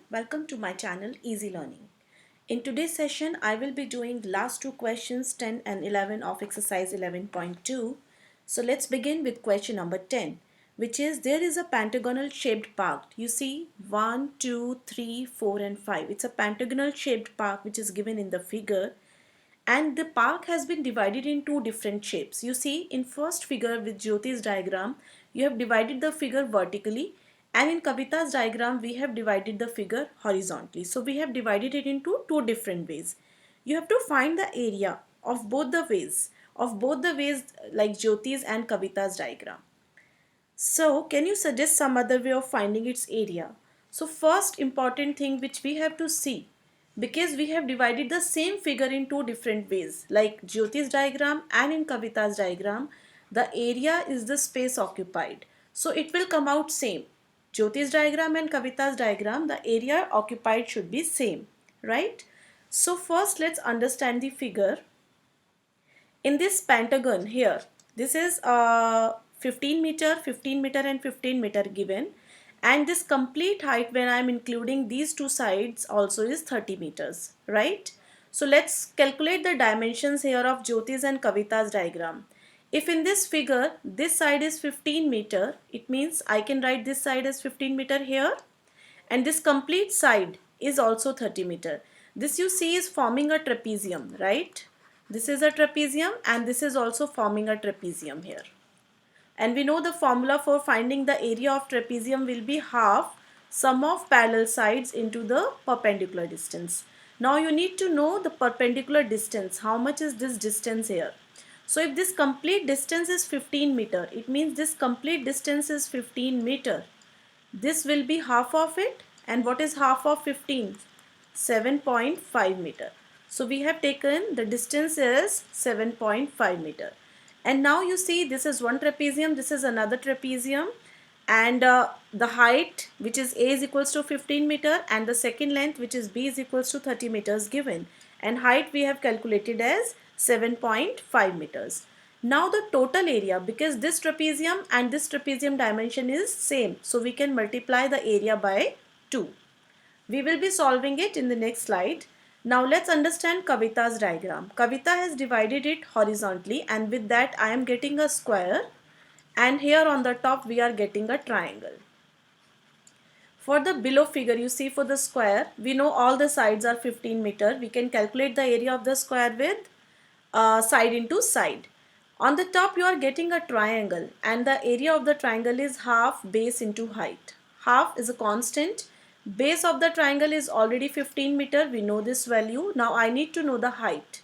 Welcome to my channel Easy Learning. In today's session, I will be doing the last two questions 10 and 11 of exercise 11.2. So let's begin with question number 10, which is there is a pentagonal shaped park. You see 1, 2, 3, 4 and 5. It's a pentagonal shaped park which is given in the figure, and the park has been divided in two different shapes. You see in first figure with Jyoti's diagram, you have divided the figure vertically, and in Kavita's diagram we have divided the figure horizontally. So we have divided it into two different ways. You have to find the area of both the ways, like Jyoti's and Kavita's diagram. So can you suggest some other way of finding its area? So first important thing which we have to see, because we have divided the same figure in two different ways, like Jyoti's diagram and in Kavita's diagram, the area is the space occupied. So it will come out same. Jyoti's diagram and Kavita's diagram, the area occupied should be same, right? So first let's understand the figure. In this pentagon here, this is 15 meter, 15 meter and 15 meter given, and this complete height when I am including these two sides also is 30 meters, right? So let's calculate the dimensions here of Jyoti's and Kavita's diagram. If in this figure this side is 15 meter, it means I can write this side as 15 meter here, and this complete side is also 30 meter. This you see is forming a trapezium, right? This is a trapezium and this is also forming a trapezium here. And we know the formula for finding the area of trapezium will be half sum of parallel sides into the perpendicular distance. Now you need to know the perpendicular distance. How much is this distance here? So if this complete distance is 15 meter, it means this complete distance is 15 meter. This will be half of it, and what is half of 15? 7.5 meter. So we have taken the distance is 7.5 meter. And now you see this is one trapezium, this is another trapezium, and the height which is A is equals to 15 meter and the second length which is B is equals to 30 meters given, and height we have calculated as 7.5 meters. Now the total area, because this trapezium and this trapezium dimension is same, so we can multiply the area by 2. We will be solving it in the next slide. Now let's understand Kavita's diagram. Kavita has divided it horizontally, and with that I am getting a square, and here on the top we are getting a triangle. For the below figure, you see for the square, we know all the sides are 15 meter. We can calculate the area of the square with side into side. On the top you are getting a triangle, and the area of the triangle is half base into height. Half is a constant. Base of the triangle is already 15 meter. We know this value. Now I need to know the height.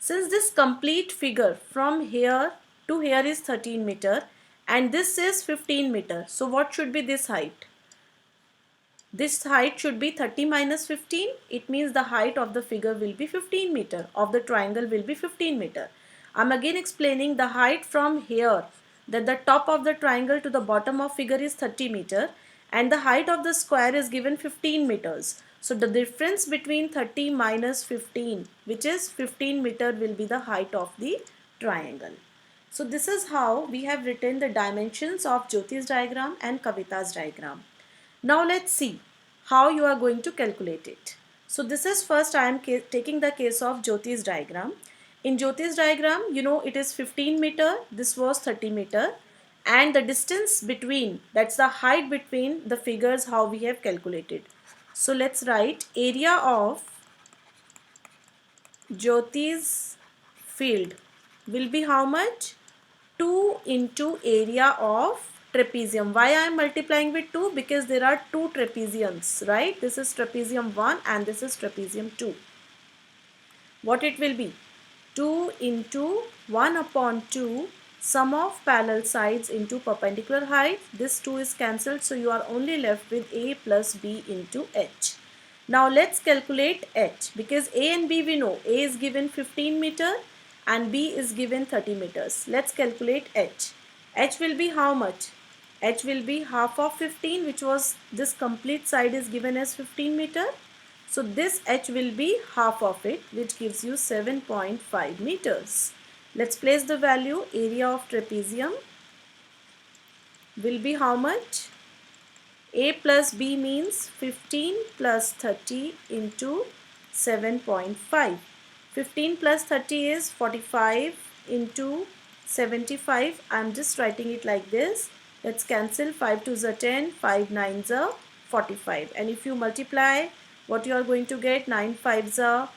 Since this complete figure from here to here is 13 meter and this is 15 meter. So what should be this height? This height should be 30 minus 15. It means the height of the figure will be 15 meter. Of the triangle will be 15 meter. I'm again explaining the height from here, that the top of the triangle to the bottom of figure is 30 meter and the height of the square is given 15 meters. So the difference between 30 minus 15, which is 15 meter, will be the height of the triangle. So this is how we have written the dimensions of Jyoti's diagram and Kavita's diagram. Now let's see how you are going to calculate it. So this is first I am taking the case of Jyoti's diagram. In Jyoti's diagram, you know it is 15 meter, this was 30 meter, and the distance between, that's the height between the figures how we have calculated. So let's write area of Jyoti's field will be how much? 2 into area of trapezium. Why I am multiplying with 2? Because there are two trapeziums, right? This is trapezium 1 and this is trapezium 2. What it will be? 2 into 1 upon 2 sum of parallel sides into perpendicular height. This 2 is cancelled, so you are only left with A plus B into H. Now let's calculate H, because A and B we know. A is given 15 meter and B is given 30 meters. Let's calculate H. H will be how much? H will be half of 15, which was this complete side is given as 15 meter. So this H will be half of it, which gives you 7.5 meters. Let's place the value. Area of trapezium will be how much? A plus B means 15 plus 30 into 7.5. 15 plus 30 is 45 into 75. I'm just writing it like this. Let's cancel 5 2s are 10, 5 9s are 45. And if you multiply, what you are going to get? 9 5s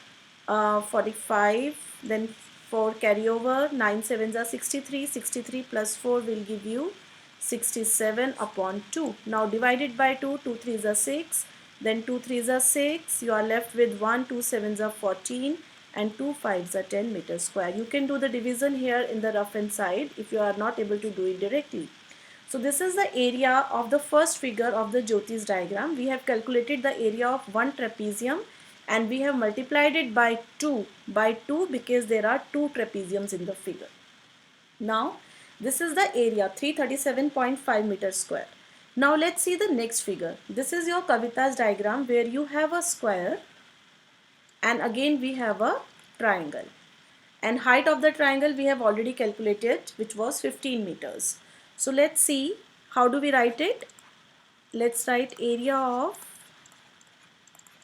are 45. Then 4 carry over. 9 7s are 63. 63 plus 4 will give you 67 upon 2. Now divided by 2, 2 3s are 6, then 2 3s are 6, you are left with 1, 2 7s are 14 and 2 5s are 10 meters square. You can do the division here in the rough hand side if you are not able to do it directly. So this is the area of the first figure of the Jyoti's diagram. We have calculated the area of one trapezium and we have multiplied it by 2 because there are two trapeziums in the figure. Now this is the area 337.5 meters square. Now let's see the next figure. This is your Kavita's diagram where you have a square and again we have a triangle. And height of the triangle we have already calculated, which was 15 meters. So let's see how do we write it. Let's write area of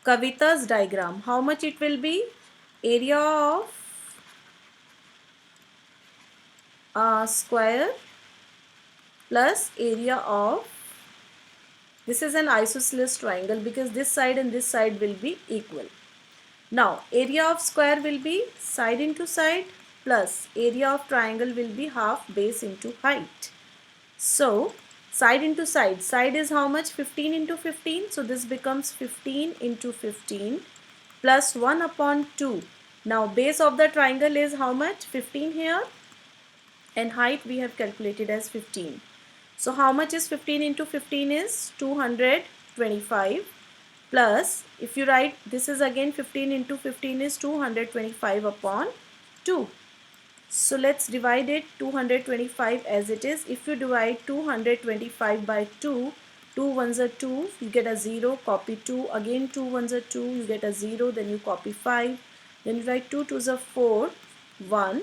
Kavita's diagram. How much it will be? Area of square plus area of, this is an isosceles triangle because this side and this side will be equal. Now area of square will be side into side plus area of triangle will be half base into height. So side into side, side is how much? 15 into 15. So this becomes 15 into 15 plus 1 upon 2. Now base of the triangle is how much? 15 here and height we have calculated as 15. So how much is 15 into 15 is 225 plus, if you write this is again 15 into 15 is 225 upon 2. So let's divide it 225 as it is. If you divide 225 by 2, 2 ones are 2, you get a 0, copy 2, again 2 ones are 2, you get a 0, then you copy 5, then you write 2 2s are 4, 1,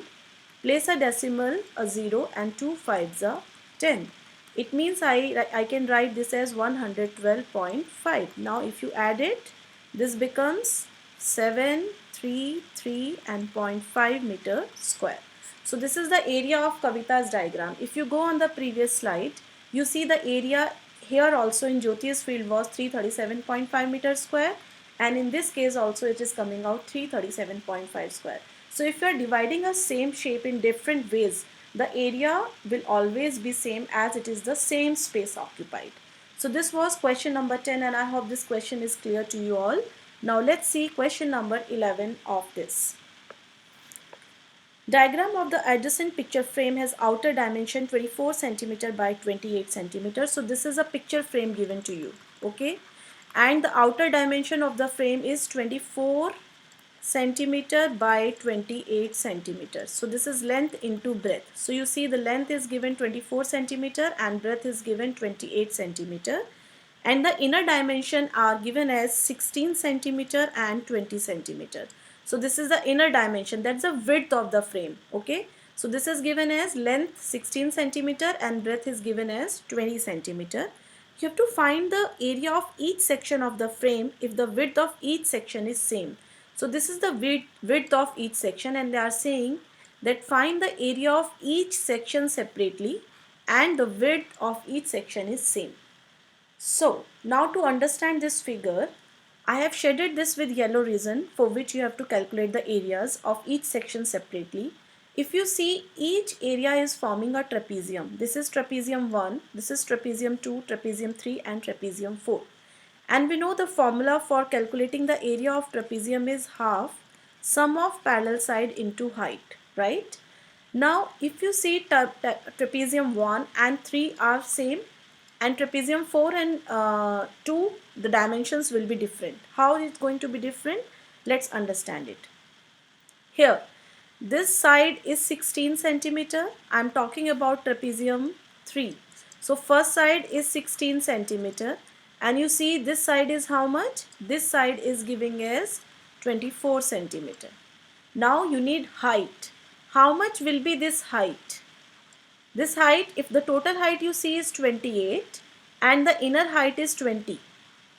place a decimal, a 0 and 2 5s are 10. It means I can write this as 112.5. Now if you add it, this becomes 7, 3, 3 and 0.5 meter square. So this is the area of Kavita's diagram. If you go on the previous slide, you see the area here also in Jyoti's field was 337.5 meters square and in this case also it is coming out 337.5 square. So if you are dividing a same shape in different ways, the area will always be same as it is the same space occupied. So this was question number 10 and I hope this question is clear to you all. Now let's see question number 11 of this. Diagram of the adjacent picture frame has outer dimension 24 centimeter by 28 centimeter. So this is a picture frame given to you, okay? And the outer dimension of the frame is 24 centimeter by 28 centimeters. So this is length into breadth. So you see the length is given 24 centimeter and breadth is given 28 centimeter. And the inner dimension are given as 16 centimeter and 20 centimeter. So this is the inner dimension, that's the width of the frame, okay? So this is given as length 16 centimeter and breadth is given as 20 centimeter. You have to find the area of each section of the frame if the width of each section is same. So this is the width of each section and they are saying that find the area of each section separately and the width of each section is same. So now to understand this figure, I have shaded this with yellow reason for which you have to calculate the areas of each section separately. If you see, each area is forming a trapezium. This is trapezium 1, this is trapezium 2, trapezium 3 and trapezium 4. And we know the formula for calculating the area of trapezium is half sum of parallel side into height, right? Now if you see trapezium 1 and 3 are same and trapezium 4 and 2, the dimensions will be different. How is it going to be different? Let's understand it. Here, this side is 16 centimeter. I am talking about trapezium 3. So first side is 16 centimeter and you see this side is how much? This side is giving as 24 centimeter. Now you need height. How much will be this height? This height, if the total height you see is 28 and the inner height is 20,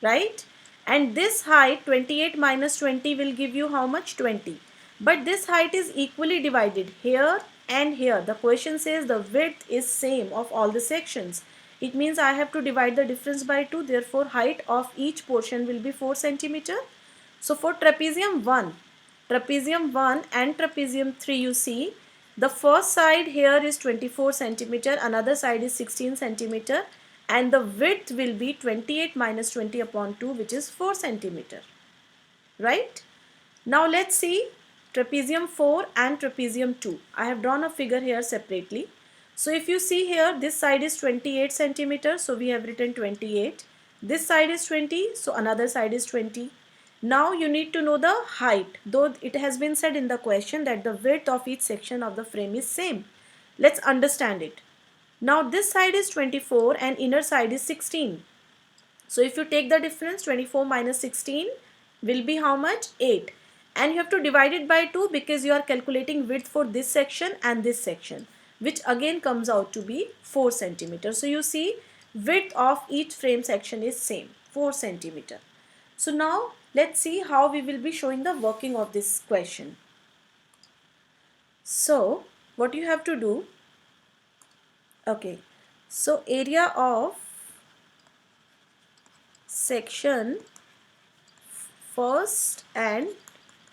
right? And this height 28 minus 20 will give you how much? 20. But this height is equally divided here and here. The question says the width is same of all the sections. It means I have to divide the difference by 2. Therefore, height of each portion will be 4 centimeter. So for trapezium 1 and trapezium 3, you see the first side here is 24 centimeter, another side is 16 centimeter, and the width will be 28 minus 20 upon 2, which is 4 centimeter, right? Now let's see trapezium 4 and trapezium 2. I have drawn a figure here separately. So if you see here, this side is 28 centimeters, so we have written 28. This side is 20, so another side is 20. Now you need to know the height, though it has been said in the question that the width of each section of the frame is same. Let's understand it. Now this side is 24 and inner side is 16. So if you take the difference, 24 minus 16 will be how much? 8. And you have to divide it by 2 because you are calculating width for this section and this section, which again comes out to be 4 centimeter. So you see width of each frame section is same, 4 centimeter. So now let's see how we will be showing the working of this question. So what you have to do, okay, so area of section first and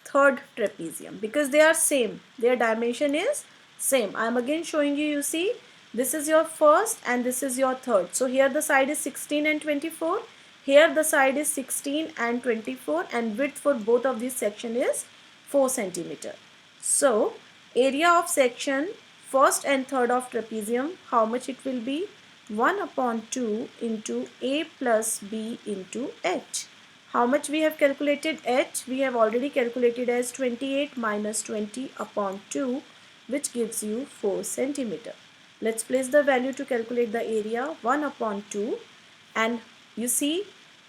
third trapezium, because they are same, their dimension is same. I am again showing you, you see this is your first and this is your third. So here the side is 16 and 24, here the side is 16 and 24, and width for both of these section is 4 centimeter. So area of section first and third of trapezium, how much it will be? 1 upon 2 into a plus b into h. How much we have calculated h? We have already calculated as 28 minus 20 upon 2, which gives you 4 centimeter. Let's place the value to calculate the area. 1 upon 2, and you see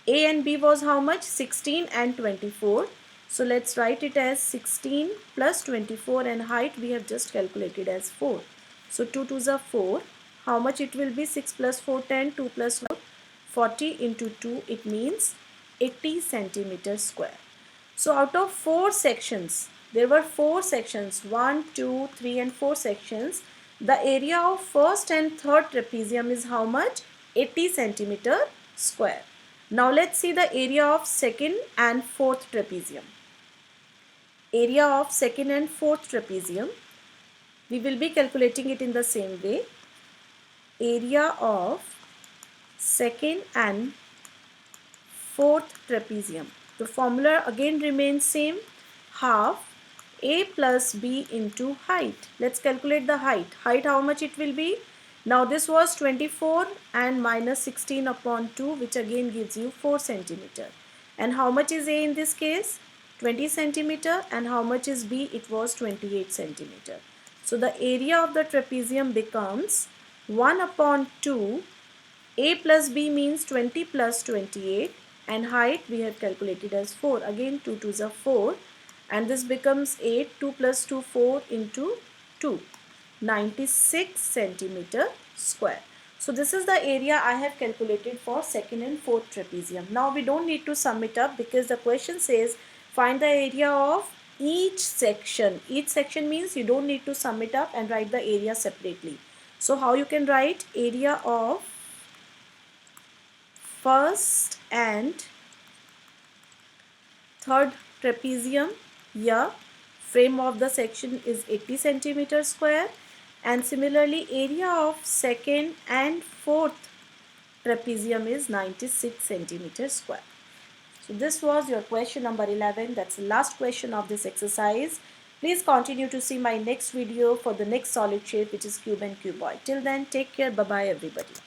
a and b was how much? 16 and 24. So let's write it as 16 plus 24, and height we have just calculated as 4. So 2 2s are 4. How much it will be? 6 plus 4, 10, 2 plus 4, 40 into 2, it means 80 centimeters square. So out of 4 sections, there were 4 sections, 1, 2, 3 and 4 sections. The area of first and third trapezium is how much? 80 centimeter square. Now let's see the area of second and fourth trapezium. Area of second and fourth trapezium, we will be calculating it in the same way. Area of second and fourth trapezium. The formula again remains same, half a plus b into height. Let's calculate the height. Height, how much it will be? Now this was 24 and minus 16 upon 2, which again gives you 4 centimeter. And how much is a in this case? 20 centimeter. And how much is b? It was 28 centimeter. So the area of the trapezium becomes 1 upon 2. A plus b means 20 plus 28, and height we have calculated as 4. Again 2 2s are 4, and this becomes 8. 2 plus 2, 4 into 2, 96 centimeter square. So this is the area I have calculated for second and fourth trapezium. Now we don't need to sum it up because the question says find the area of each section. Each section means you don't need to sum it up and write the area separately. So how you can write area of first and third trapezium? Yeah, frame of the section is 80 centimeter square, and similarly area of second and fourth trapezium is 96 centimeter square. So this was your question number 11. That's the last question of this exercise. Please continue to see my next video for the next solid shape, which is cube and cuboid. Till then, take care. Bye bye everybody.